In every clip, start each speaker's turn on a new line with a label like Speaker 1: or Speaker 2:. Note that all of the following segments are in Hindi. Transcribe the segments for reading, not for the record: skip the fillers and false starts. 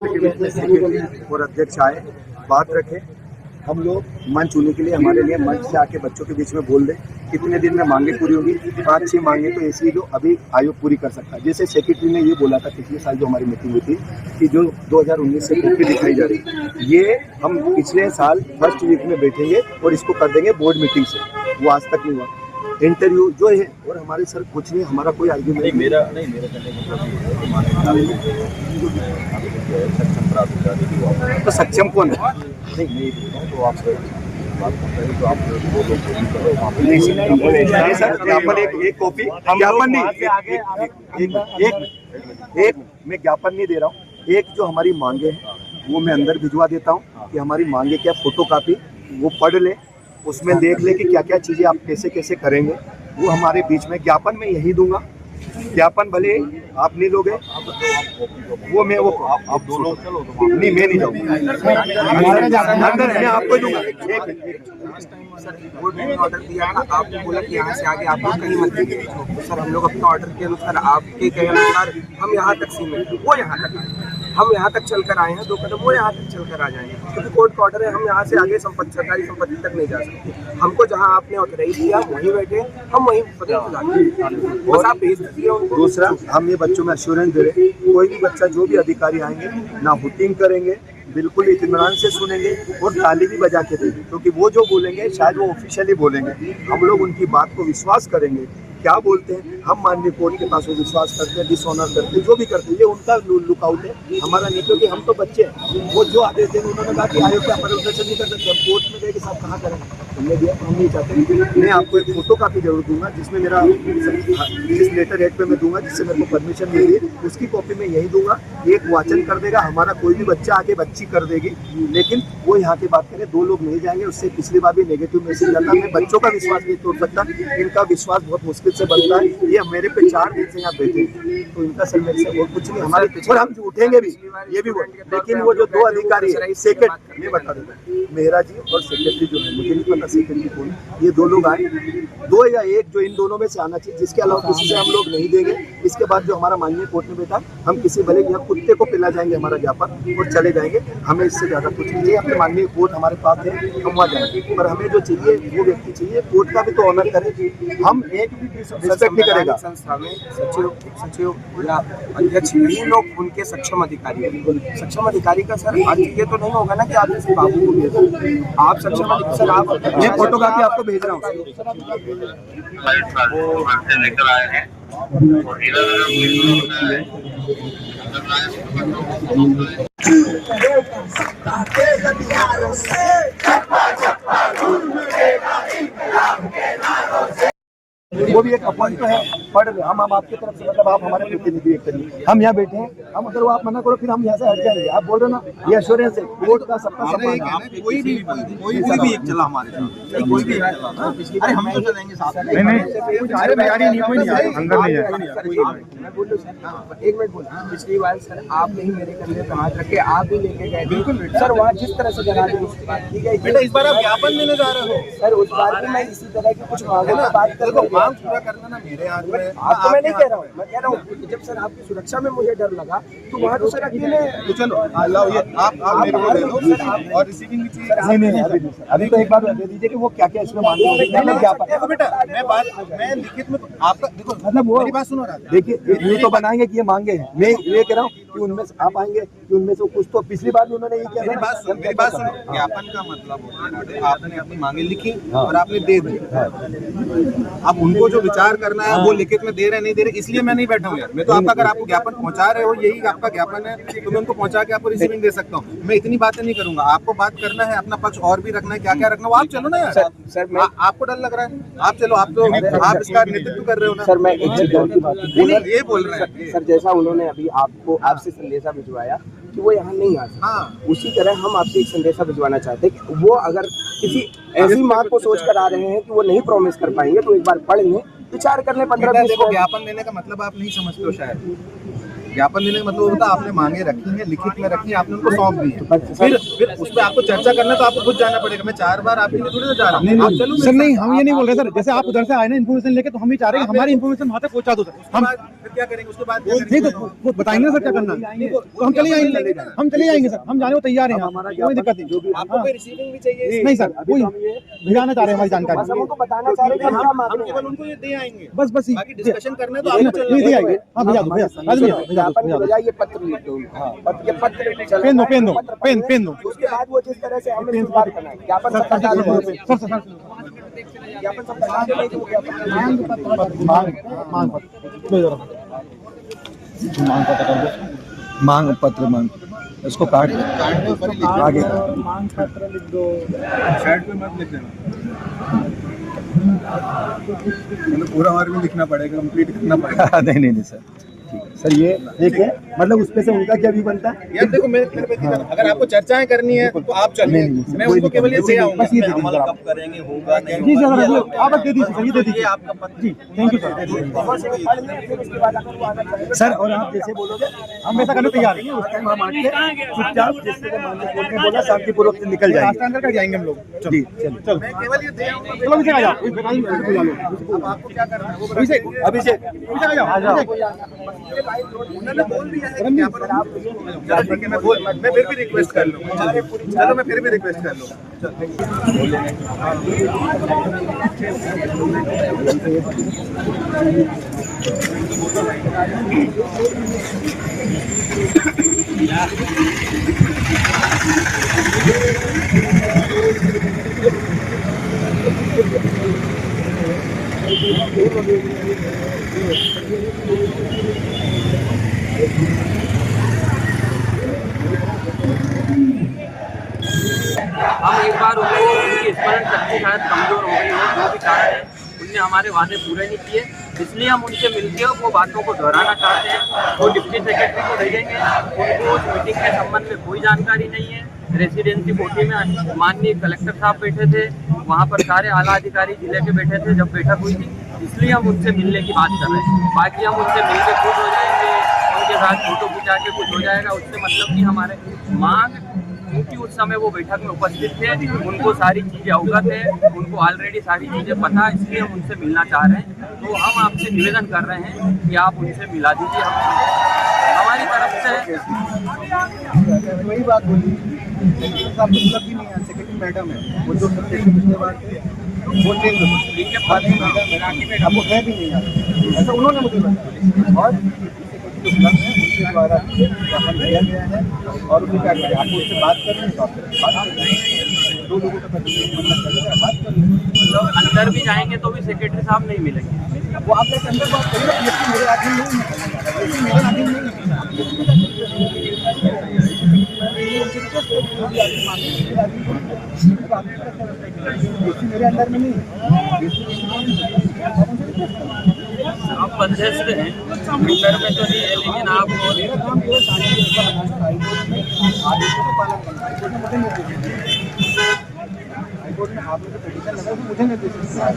Speaker 1: और अध्यक्ष आए, बात रखे, हम लोग मंच होने के लिए हमारे लिए मंच से आके बच्चों के बीच में बोल दें कितने दिन में मांगे पूरी होगी। 5-6 मांगे तो ऐसी जो अभी आयोग पूरी कर सकता है। जैसे सेक्रेटरी ने ये बोला था पिछले साल जो हमारी मीटिंग हुई थी कि जो 2019 से कॉपी दिखाई जा रही है, ये हम पिछले साल फर्स्ट वीक में बैठेंगे और इसको कर देंगे बोर्ड मीटिंग से। वो आज तक नहीं हुआ। इंटरव्यू जो है और हमारे सर कुछ नहीं, हमारा कोई आर्ग्यूमेंट नहीं। मेरा तो सक्षम कौन है? नहीं तो आप बात करते हैं तो आप नहीं सर, ज्ञापन एक कॉपी ज्ञापन नहीं, एक मैं ज्ञापन नहीं दे रहा हूँ। एक जो हमारी मांगे हैं वो मैं अंदर भिजवा देता हूँ कि हमारी मांगे क्या, फोटो कापी वो पढ़ ले, उसमें देख ले कि क्या क्या चीज़ें आप कैसे कैसे करेंगे। वो हमारे बीच में ज्ञापन में यही दूंगा। ज्ञापन भले आप नहीं लोगे, वो मैं वो आप दोनों चलो नहीं, मैं नहीं जाऊँगा अंदर, मैं आपको दूंगा।
Speaker 2: बोर्ड ने ऑर्डर दिया था, आपने बोला कि यहाँ से आगे आप लोग कहीं मत जाइए। तो सर हम लोग अपना ऑर्डर के अनुसार, आपके कहे अनुसार हम यहाँ तक सीमित, वो यहाँ तक आए, हम यहाँ तक चलकर आए हैं, 2 कदम वो यहाँ तक चलकर आ जाएंगे, क्योंकि कोर्ट का ऑर्डर है। हम यहाँ से आगे सरकारी संपत्ति तक नहीं जा सकते। हमको जहाँ आपने ऑथराइज दिया वहीं बैठे, हम वहीं बस आप भेज दीजिए उनको।
Speaker 1: दूसरा, हम ये बच्चों में एश्योरेंस दे रहे हैं, कोई भी बच्चा जो भी अधिकारी आएंगे ना हुटिंग करेंगे, बिल्कुल इत्मीनान से सुनेंगे और ताली भी बजा के देंगे, क्योंकि वो जो बोलेंगे शायद वो ऑफिशियली बोलेंगे। हम लोग उनकी बात को विश्वास करेंगे। क्या बोलते हैं, हम माननीय कोर्ट के पास वो विश्वास करते हैं, डिसऑनर करते हैं, जो भी करते हैं, ये उनका लुकआउट है, हमारा नहीं। क्योंकि हम तो बच्चे हैं। वो जो आदेश देंगे, उन्होंने कहा कि आयोग का प्रदर्शन नहीं कर सकते, हम कोर्ट में गए कि साहब कहाँ करेंगे, हमने दिया, हम नहीं चाहते। मैं आपको एक फोटो कापी जरूर दूंगा जिसमें मेरा जिस लेटर हेड पे मैं दूंगा, जिससे मेरे को परमिशन मिली है, उसकी कॉपी में यही दूंगा। एक वाचन कर देगा, हमारा कोई भी बच्चा आगे बच्ची कर देगी, लेकिन वो यहाँ की बात करें, 2 लोग नहीं जाएंगे। उससे पिछली बार भी नेगेटिव मैसेज आता। मैं बच्चों का विश्वास नहीं तोड़ सकता, इनका विश्वास बहुत मुश्किल से बनता है। ये मेरे पे 4 दिन से यहाँ बैठे, तो इनका सर मेरे से और कुछ नहीं, हमारे और हम उठेंगे भी, ये भी वो। लेकिन वो जो 2 अधिकारी है, सेक्रेटरी, मैं बता दूंगा, मेहरा जी और सेक्रेटरी जो है, मुझे नहीं पता सेक्रेटरी कौन, ये 2 लोग आए, 2 या 1 जो इन दोनों में से आना चाहिए, जिसके अलावा किसी से हम लोग नहीं देंगे। इसके बाद जो हमारा माननीय कोर्ट में बैठा, हम किसी भले यहाँ कुत्ते को पिला जाएंगे हमारा ज्ञापन और चले जाएंगे। हमें इससे ज़्यादा कुछ नहीं चाहिए। अपने माननीय कोर्ट हमारे पास है, हम वहाँ जाएंगे, पर हमें जो चाहिए वो व्यक्ति चाहिए, कोर्ट का भी तो ऑनर करें। हम एक भी रिस्पेक्ट नहीं करेगा।
Speaker 2: संस्था में सचिव या अध्यक्ष, यही लोग उनके सक्षम अधिकारी हैं। सक्षम अधिकारी का सर अर्थ ये तो नहीं होगा ना कि आप किसी बाबू को भेज रहे हैं। आप सक्षम अधिकारी, सर आप
Speaker 1: ये फोटो कापी आपको भेज रहा हूँ।
Speaker 3: लेकर आए हैं।
Speaker 1: वो भी एक अपॉइंट तो है, पढ़ रहे हम आपकी तरफ से, मतलब आप हमारे प्रतिनिधि एक करिए। हम यहाँ बैठे हैं, हम अगर वो आप मना करो फिर हम यहाँ से हट जाएंगे। आप बोल रहे ना, ये एश्योरेंस है, कोर्ट का सबका सम्मान है। कोई भी एक चला हमारे साथ, कोई भी अरे हम तो चलेंगे साथ में। नहीं अरे तैयारी नहीं, कोई नहीं अंदर नहीं है।
Speaker 2: मैं बोल एक मिनट बोल, पिछली बार सर आप नहीं मेरे कंधे पे हाथ रख के आप भी लेके गए। बिल्कुल सर, वहाँ जिस तरह से जरा दी उसकी बात की गई।
Speaker 1: बेटा इस बार आप ज्ञापन देने जा रहे हो
Speaker 2: सर, उस बार भी मैं इसी तरह की कुछ मांगों पर बात कर,
Speaker 1: मांग पूरा करना ना मेरे हाथ में।
Speaker 2: आपको मैं नहीं कह रहा हूँ, मैं कह रहा हूँ जब सर आपकी सुरक्षा में मुझे डर लगा तो वहाँ तो सर अकेले
Speaker 1: तो चलो लाओ ये आप मेरे को दे दो और रिसीविंग भी चाहिए। नहीं अभी तो एक बार दे दीजिए कि वो क्या क्या इसमें मांगे हैं। ज्ञापन बेटा मैं लिखित में आपका देखो, मतलब वो मेरी बात सुनो रहा, देखिए ये तो बनाएंगे कि ये मांगे हैं। मैं ये कह रहा हूँ कि उनमें से आप आएंगे कि उनमें से कुछ तो पिछली बार भी उन्होंने ये किया। मेरी बात सुनो, ज्ञापन का मतलब होता है आपने अपनी मांगे लिखी और आपने दे दी। अब उनको जो विचार करना है वो लिखित में दे रहे नहीं दे रहे, इसलिए मैं नहीं बैठा हूँ यार। मैं तो आपका, अगर आपको ज्ञापन पहुंचा रहे हो, यही आपका ज्ञापन है, तो मैं उनको पहुंचा के आपको रिसीविंग दे सकता हूँ। मैं इतनी बातें नहीं करूंगा। आपको बात करना है, अपना पक्ष और भी रखना है, क्या क्या रखना है, आप चलो ना यार। सर आपको डर लग रहा है, आप चलो, आप तो आप इसका नेतृत्व कर रहे हो ना।
Speaker 2: सर मैं एक चीज की बात
Speaker 1: ये बोल रहे हैं
Speaker 2: सर, जैसा उन्होंने अभी आपसे संदेशा भिजवाया कि वो यहाँ नहीं आ सकते, उसी तरह हम आपसे एक संदेशा भिजवाना चाहते हैं कि वो अगर किसी ऐसी बात को सोच कर आ रहे हैं कि वो नहीं प्रॉमिस कर पाएंगे, तो एक बार पढ़ लें, विचार कर लें। 15-20
Speaker 1: ज्ञापन देने का मतलब आप नहीं समझते हो शायद।
Speaker 4: ज्ञापन देने का मतलब होता है आपने मांगे रखी है, लिखित में रखी है, आपने उनको सौंप दी है, फिर उस पर आपको चर्चा करना तो आपको खुद जाना पड़ेगा। मैं 4 बार आपके लिए थोड़ी ना जा रहा हूँ। आप चलो
Speaker 5: सर नहीं, हम ये नहीं बोल रहे सर, जैसे आप उधर से आए ना इन्फॉर्मेशन लेके, तो हम भी चाह रहे हैं हमारी इन्फॉर्मेशन वहाँ तक पहुँचा दो सर। हम
Speaker 4: फिर क्या करेंगे उसके बाद?
Speaker 5: नहीं तो वो बताएंगे ना सर क्या करना है, तो हम चले जाएंगे, हम चले जाएंगे सर, हम जाने को तैयार हैं, कोई दिक्कत नहीं।
Speaker 2: आपको कोई रिसीविंग भी चाहिए?
Speaker 5: नहीं सर, कोई भिजाना चाह रहे हैं हमारी जानकारी,
Speaker 2: हमको बताना चाह रहे हैं कि हम क्या मांग
Speaker 4: हम
Speaker 2: रहे हैं।
Speaker 4: केवल उनको ये दे आएंगे,
Speaker 5: बस बस
Speaker 4: बाकी डिस्कशन करना है तो
Speaker 5: नहीं
Speaker 4: आपको
Speaker 5: नहीं
Speaker 4: चलना
Speaker 5: आएंगे। हाँ भैया दो भैया, आज भैया
Speaker 2: ज्ञापन की बजाय ये पत्र लिख दो उनको। ये पत्र चला
Speaker 5: पेन दो,
Speaker 2: है,
Speaker 5: पेन दो,
Speaker 2: पत्र
Speaker 5: पेन
Speaker 2: पढ़
Speaker 5: पेन
Speaker 2: लें।
Speaker 5: दो
Speaker 2: उसके बाद वो जिस तरह से हमें स्वीकार करना है ज्ञापन सब बता दो।
Speaker 5: सर सर
Speaker 2: ज्ञापन सब बता दो, नहीं तो वो ज्ञापन
Speaker 5: मांग मांग पत्र लो जरा, मांग पत्र कर दो, मांग पत्र, मांग इसको काट आगे
Speaker 4: मांग पत्र लिख दो, शर्ट पे मत लिख देना, मतलब पूरा और भी लिखना पड़ेगा, कंप्लीट करना पड़ेगा।
Speaker 5: नहीं नहीं नहीं सर,
Speaker 1: सर ये देखिए, मतलब उसपे से उनका क्या भी बनता है?
Speaker 4: यार देखो मेरे पे अगर आपको चर्चाएं करनी है तो आप चलिए, मैं उनको केवल ये दे आऊंगा।
Speaker 5: बस ये दे दीजिए
Speaker 4: कब करेंगे होगा नहीं
Speaker 5: जी सर, आप दे दीजिए सर, ये दे दीजिए
Speaker 4: आपका पत्र।
Speaker 5: जी, थैंक यू सर।
Speaker 2: पढ़ लें, फिर उसके बाद अगर वो आना चाहे
Speaker 1: सर और आप जैसे बोलोगे
Speaker 5: हम ऐसा करने तैयार हैं,
Speaker 1: उस टाइम हम आके चुपचाप जैसे कि माननीय कोर्ट ने बोला शांतिपूर्वक से निकल जाएंगे।
Speaker 5: अंदर का जाएंगे हम लोग।
Speaker 1: जी चलो
Speaker 5: चलो
Speaker 4: मैं केवल ये दे आऊंगा।
Speaker 5: चलो अभिषेक आ जाओ, कोई बेकार नहीं बुला लो।
Speaker 4: अब आपको क्या करना है वो बता
Speaker 5: अभिषेक
Speaker 4: दीजिए।
Speaker 1: अभिषेक
Speaker 5: अभिषेक आ जाओ,
Speaker 4: उन्होंने बोल दिया है कि क्या पर आप चलो ठीक है, मैं फिर भी रिक्वेस्ट कर लूंगा। चलो मैं फिर भी रिक्वेस्ट कर लूंगा।
Speaker 6: हम एक बार हो गए, उनकी स्मरण शक्ति शायद कमजोर हो गई है, जो भी कारण है उनने हमारे वादे पूरे नहीं किए, इसलिए हम उनसे मिलके वो बातों को दोहराना चाहते हैं। वो डिप्टी सेक्रेटरी को भेजेंगे, उनको उस मीटिंग के संबंध में कोई जानकारी नहीं है। रेसिडेंसी कोठी में माननीय कलेक्टर साहब बैठे थे, वहाँ पर सारे आला अधिकारी जिले के बैठे थे जब बैठक हुई थी, इसलिए हम उनसे मिलने की बात कर रहे हैं। बाकी हम उनसे मिलकर खुश हो जाएंगे, उनके साथ फोटो खिंचा के कुछ हो जाएगा, उससे मतलब कि हमारे मांग, क्योंकि उस समय वो बैठक में उपस्थित थे, उनको सारी चीज़ें अवगत है, उनको ऑलरेडी सारी चीज़ें पता है, इसलिए हम उनसे मिलना चाह रहे हैं। तो हम आपसे निवेदन कर रहे हैं कि आप उनसे मिला दीजिए, हमारी तरफ से।
Speaker 4: वही बात बोली, आपको उपलब्धि नहीं है। सेक्रेटरी मैडम है, वो जो सबसे पिछले बार थे वो चेंज हो गए।
Speaker 6: इनके पास
Speaker 4: आपको है भी नहीं यार, ऐसा उन्होंने मुझे बताया। और जो उपलब्ध है उनके द्वारा ज्ञापन दिया गया है और उन्हें क्या करें, आपको उससे बात करनी है तो आपसे बात कर लेंगे। 2 लोगों का मतलब चलेगा, बात कर लेंगे।
Speaker 6: अंदर भी जाएंगे तो भी सेक्रेटरी साहब नहीं मिलेंगे।
Speaker 4: वो आप लोग अंदर बात करिए, ये मेरे आदमी नहीं है, ये मेरे आदमी नहीं है। मेरे अंदर में नहीं
Speaker 6: आप मध्यस्थ हैं, अंदर में तो नहीं है, लेकिन आप
Speaker 4: मेरा काम केवल आदेशों का पालन करना है। हाईकोर्ट में मुझे निर्देश है, हाईकोर्ट में आप लोग का पिटीशन लगा तो मुझे निर्देश है,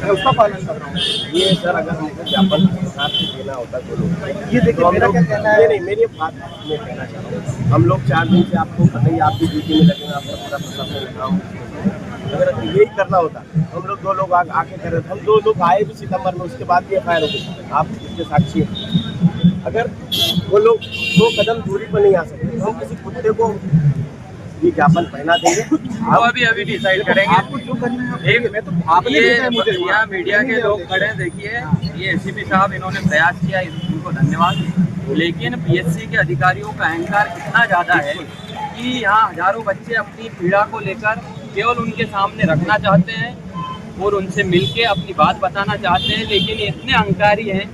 Speaker 4: मैं उसका पालन कर रहा हूँ। ये सर अगर हमको ज्ञापन साथ में देना होता तो लोग ये देखिए मेरा क्या कहना है। नहीं मेरी बात मैं कहना चाह रहा हूँ, हम लोग 4 दिन से आपको पता ही, आप भी ड्यूटी में लगे हैं, आपका पूरा प्रशासन काम, अगर यही करना होता हम लोग 2 लोग आके कर रहे थे। हम 2 लोग आए भी सितंबर में, उसके बाद भी FIR हो गई, आप इसके साक्षी हैं। अगर वो लोग 2 कदम दूरी पर नहीं आ सकते तो हम किसी कुत्ते को ये ज्ञापन पहना देंगे।
Speaker 6: वो अभी डिसाइड करेंगे।
Speaker 4: आपको जो करना है
Speaker 6: एक
Speaker 4: मैं तो आपने भेजा है मुझे।
Speaker 6: यहाँ मीडिया के लोग खड़े हैं, देखिए ये ACP साहब, इन्होंने प्रयास किया, इनको धन्यवाद। लेकिन PSC के अधिकारियों का अहंकार इतना ज़्यादा है कि यहाँ हजारों बच्चे अपनी पीड़ा को लेकर केवल उनके सामने रखना चाहते हैं और उनसे मिलके अपनी बात बताना चाहते हैं, लेकिन ये इतने अहंकारी हैं,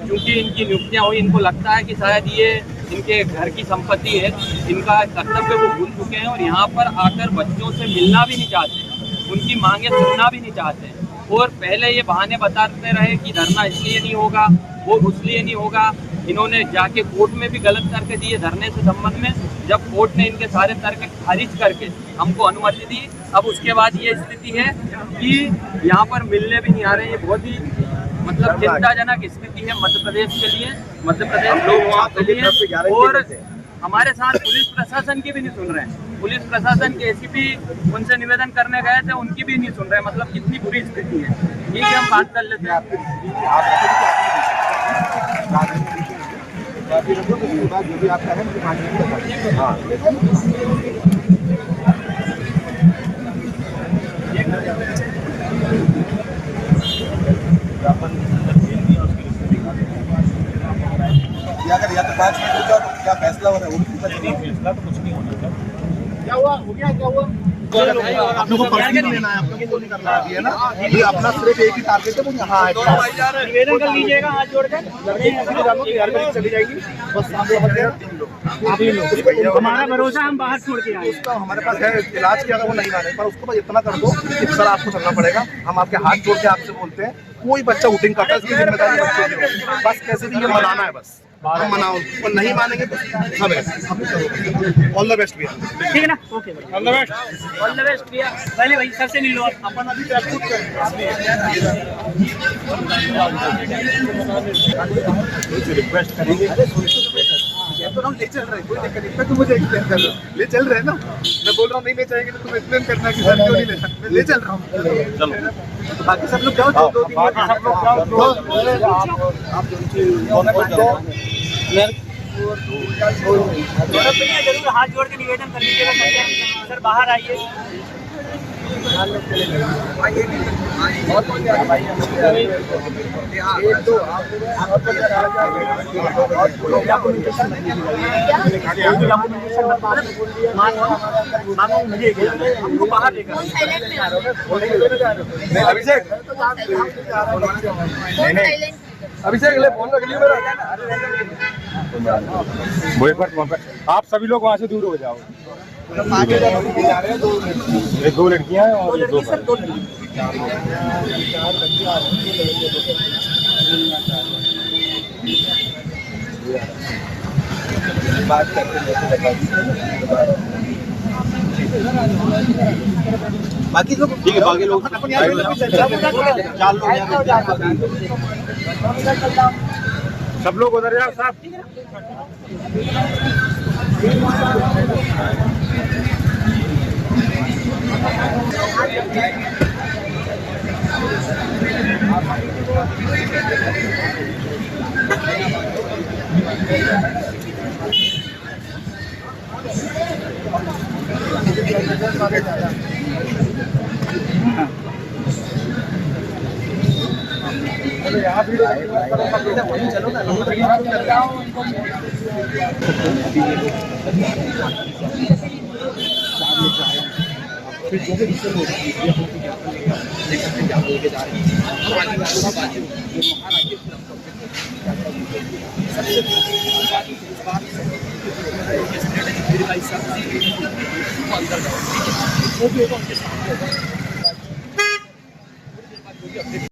Speaker 6: क्योंकि इनकी नियुक्तियाँ हुई, इनको लगता है कि शायद ये इनके घर की संपत्ति है, इनका कर्तव्य वो भूल चुके हैं और यहाँ पर आकर बच्चों से मिलना भी नहीं चाहते, उनकी मांगें सुनना भी नहीं चाहते। और पहले ये बहाने बताते रहे कि धरना इसलिए नहीं होगा, वो इसलिए नहीं होगा। इन्होंने जाके कोर्ट में भी गलत तर्क दिए धरने से संबंध में, जब कोर्ट ने इनके सारे तर्क खारिज करके हमको अनुमति दी। अब उसके बाद ये स्थिति है कि यहाँ पर मिलने भी नहीं आ रहे हैं। ये बहुत ही मतलब चिंताजनक स्थिति है मध्य प्रदेश के लिए, मध्य प्रदेश
Speaker 1: लोग
Speaker 6: लोगों
Speaker 1: छात्रों
Speaker 6: के
Speaker 1: की तरफ से
Speaker 6: लिए।
Speaker 1: गारंटी
Speaker 6: और
Speaker 1: देते हैं।
Speaker 6: हमारे साथ पुलिस प्रशासन की भी नहीं सुन रहे हैं। पुलिस प्रशासन के एसीपी उनसे निवेदन करने गए थे, उनकी भी नहीं सुन रहे। मतलब कितनी बुरी स्थिति है। ठीक है, हम बात कर लेते हैं।
Speaker 4: जो भी आपका है मुझे मांगने अगर या तो 5 मिनट रुक जाओ तो क्या फैसला हो रहा है वो भी फैसला तो कुछ नहीं होना। क्या हुआ हो गया क्या हुआ आप लोगों को पर्सनल लेना है, आप लोगों को नहीं करना अभी है ना। ये अपना सिर्फ एक ही टारगेट है वो यहाँ है।
Speaker 6: निवेदन कर लीजिएगा हाथ जोड़कर।
Speaker 4: चली जाएगी बस आप लोग
Speaker 6: हमारा भरोसा हम बाहर छोड़ के आए।
Speaker 4: उसका हमारे पास है इलाज किया, अगर वो नहीं माने पर उसको बस इतना कर दो कि सर आपको चलना पड़ेगा। हम आपके हाथ जोड़ के आपसे बोलते हैं कोई बच्चा वोटिंग करता है इसकी जिम्मेदारी बच्चों की है। बस कैसे भी ये मनाना है, बस हम मनाओ और नहीं मानेंगे तो सब है। ऑल द बेस्ट भैया।
Speaker 6: ठीक है ना, okay all the best. All the best भैया। पहले भाई सर से मिल लो आप। अपन अभी
Speaker 4: रिक्वेस्ट करेंगे तो हम ले चल रहे हैं, कोई दिक्कत नहीं। तुम मुझे एक्सप्लेन कर लो, ले चल रहे हैं ना। मैं बोल रहा हूँ नहीं ले जाएंगे तो तुम एक्सप्लेन करना कि सर क्यों नहीं लेना। मैं ले चल रहा हूँ। चलो बाकी सब लोग जाओ, दो तीन सब लोग
Speaker 6: भैया जरूर हाथ जोड़ के निवेदन कर लीजिएगा सर बाहर आइए। हमको बाहर लेकर
Speaker 4: अभिषेक ले फोन रख लियो मेरा। आप सभी लोग वहाँ से दूर हो जाओ। ये 2 लड़कियां हैं और ये 2 बात करते बाकी लोग ठीक है। बाकी लोग 4 लोग सब लोग उधर जाओ साहब। यहाँ भी चलो ना।